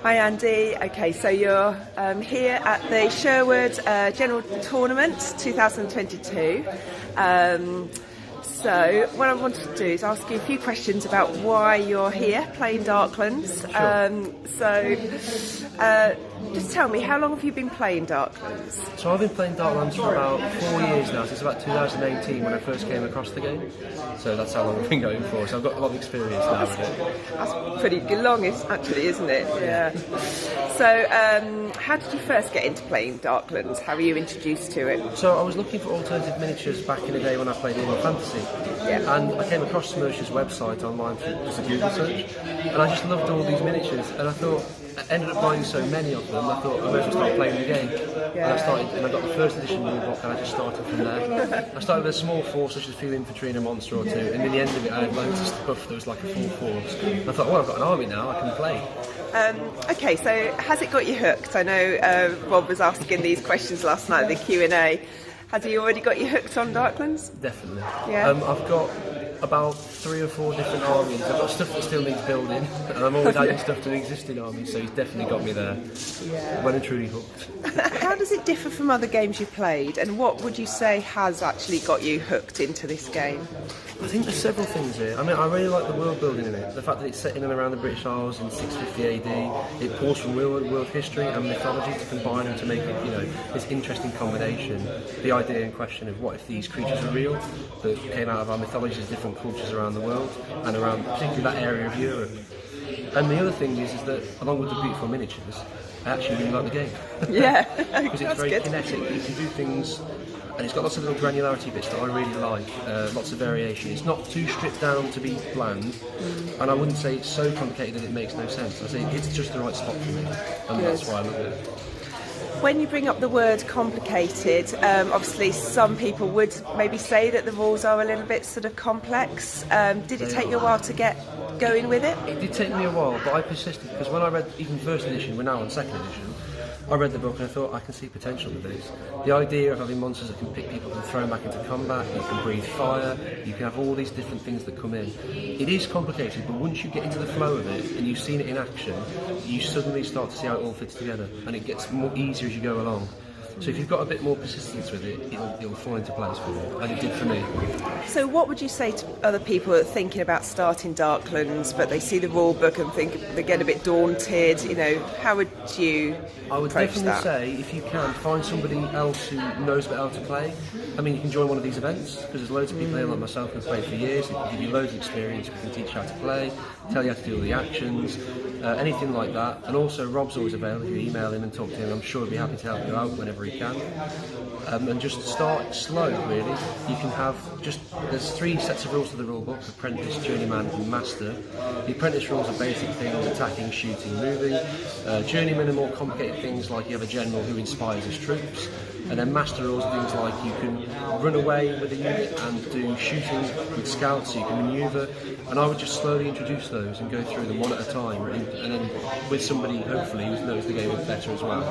Hi Andy. Okay, so you're here at the Sherwood General Tournament 2022. So what I wanted to do is ask you a few questions about why you're here playing Darklands. Just tell me, how long have you been playing Darklands? So I've been playing Darklands for about 4 years now, since about 2018 when I first came across the game. So that's how long I've been going for, so I've got a lot of experience now with it. That's pretty long, actually, isn't it? Yeah. So how did you first get into playing Darklands? How were you introduced to it? So I was looking for alternative miniatures back in the day when I played Normal Fantasy. Yeah. And I came across Mierce's website online through just a Google search, and I just loved all these miniatures, and I thought, I ended up buying so many of them, I thought I might as well start playing the game. Yeah. And I got the first edition rulebook, and I just started from there. I started with a small force, such as a few infantry and a monster or two, and in the end of it I had loads of stuff. There was like a full force. And I thought, well, I've got an army now, I can play. Okay, so has it got you hooked? I know Rob was asking these questions last night at the Q&A. Has he already got you hooked on Darklands? Definitely. Yeah. I've got about 3 or 4 different armies. I've got stuff that still needs building, and I'm always adding stuff to the existing armies, so he's definitely got me there. Yeah. Well and truly hooked. How does it differ from other games you've played, and what would you say has actually got you hooked into this game? I think there's several things here. I mean, I really like the world building in it. The fact that it's set in and around the British Isles in 650 AD, it pulls from real world history and mythology to combine them to make it, this interesting combination. The idea in question of what if these creatures are real, that came out of our mythologies, different cultures around the world, and around particularly that area of Europe. And the other thing is that, along with the beautiful miniatures, I actually really like the game. Yeah, because it's very kinetic. You can do things, and it's got lots of little granularity bits that I really like. Lots of variation. It's not too stripped down to be bland, and I wouldn't say it's so complicated that it makes no sense. I say it's just the right spot for me, and that's why I love it. When you bring up the word complicated, obviously some people would maybe say that the rules are a little bit sort of complex. Did it take you a while to get going with it? It did take me a while, but I persisted, because when I read even first edition, we're now on second edition, I read the book and I thought, I can see potential with this. The idea of having monsters that can pick people and throw them back into combat, you can breathe fire, you can have all these different things that come in. It is complicated, but once you get into the flow of it and you've seen it in action, you suddenly start to see how it all fits together, and it gets more easier as you go along. So if you've got a bit more persistence with it, it'll fall into place for you, and it did for me. So what would you say to other people that are thinking about starting Darklands, but they see the rule book and think they get a bit daunted? How would you I would approach definitely that? say, if you can, find somebody else who knows about how to play. I mean, you can join one of these events, because there's loads of people here like myself who've played for years. They can give you loads of experience, we can teach you how to play, tell you how to do all the actions, anything like that. And also Rob's always available. If you email him and talk to him, I'm sure he'll be happy to help you out whenever he can. And just start slow, really. You can have there's 3 sets of rules to the rule book: apprentice, journeyman and master. The apprentice rules are basic things: attacking, shooting, moving. Journeyman are more complicated things, like you have a general who inspires his troops. And then master rules are things like you can run away with a unit and do shooting with scouts, so you can manoeuvre. And I would just slowly introduce those and go through them one at a time, and then with somebody hopefully who knows the game a bit better as well,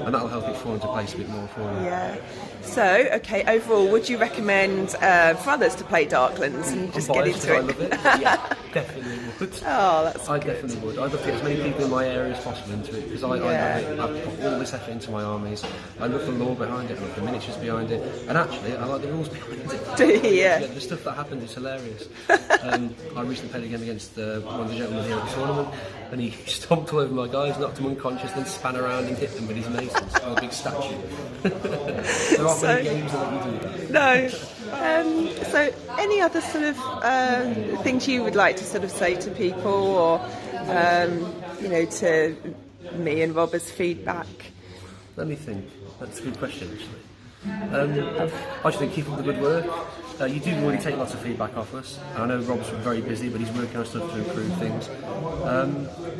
and that'll help it fall into place a bit more for you. Yeah. So, okay, overall, would you recommend for others to play Darklands and just get into it? I love it. Yeah, definitely would. Oh, that's I good. definitely would. I'd love to get as many people in my area as possible into it, because I love it. I've put all this effort into my armies. I love the lore behind it, I love the miniatures behind it, and actually I like the rules behind it. Do you? Yeah. The stuff that happens is hilarious. I recently played a game against one of the gentlemen here at the tournament, and he stomped all over my guys, knocked them unconscious, then span around and hit them with his maces on a big statue. There aren't many games that let you do that. No. So any other sort of things you would like to sort of say to people, or to me and Rob as feedback? Let me think. That's a good question, actually. I just think keep up the good work. You do already take lots of feedback off us. I know Rob's very busy, but he's working on stuff to improve things.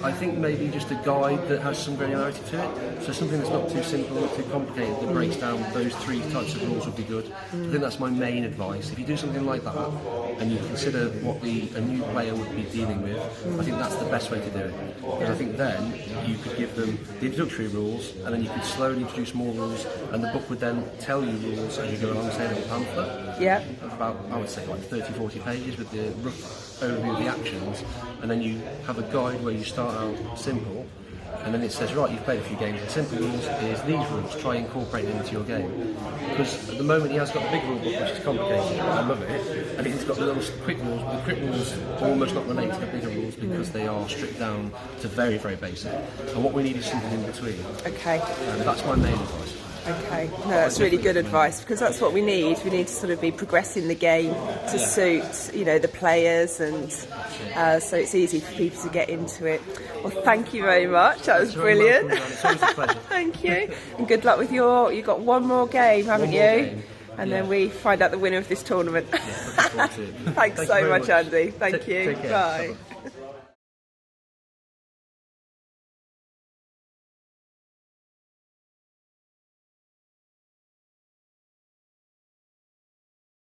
I think maybe just a guide that has some granularity to it. So something that's not too simple, not too complicated, that breaks down those 3 types of rules would be good. I think that's my main advice. If you do something like that, and you consider what a new player would be dealing with, I think that's the best way to do it. Because I think then you could give them the introductory rules, and then you could slowly introduce more rules, and the book would then tell you rules as you go along, say, a little pamphlet. Yeah. Of about, I would say, like 30-40 pages with the rough overview of the actions, and then you have a guide where you start out simple, and then it says, right, you've played a few games, the simple rules is these rules, try and incorporate them into your game. Because at the moment he has got the big rule book, which is complicated, but I love it, and he's got the little quick rules, but the quick rules almost not relate to the bigger rules because they are stripped down to very, very basic. And what we need is something in between. Okay. And that's my main advice. Okay, no, that's really good advice, because that's what we need. We need to sort of be progressing the game to suit, you know, the players, and so it's easy for people to get into it. Well, thank you very much. That was brilliant. It's always a pleasure. Thank you, and good luck with you've got one more game, haven't you? Game. And then we find out the winner of this tournament. Yeah, looking forward to it. Thanks so much, Andy. Thank you. Take care. Bye. Bye-bye.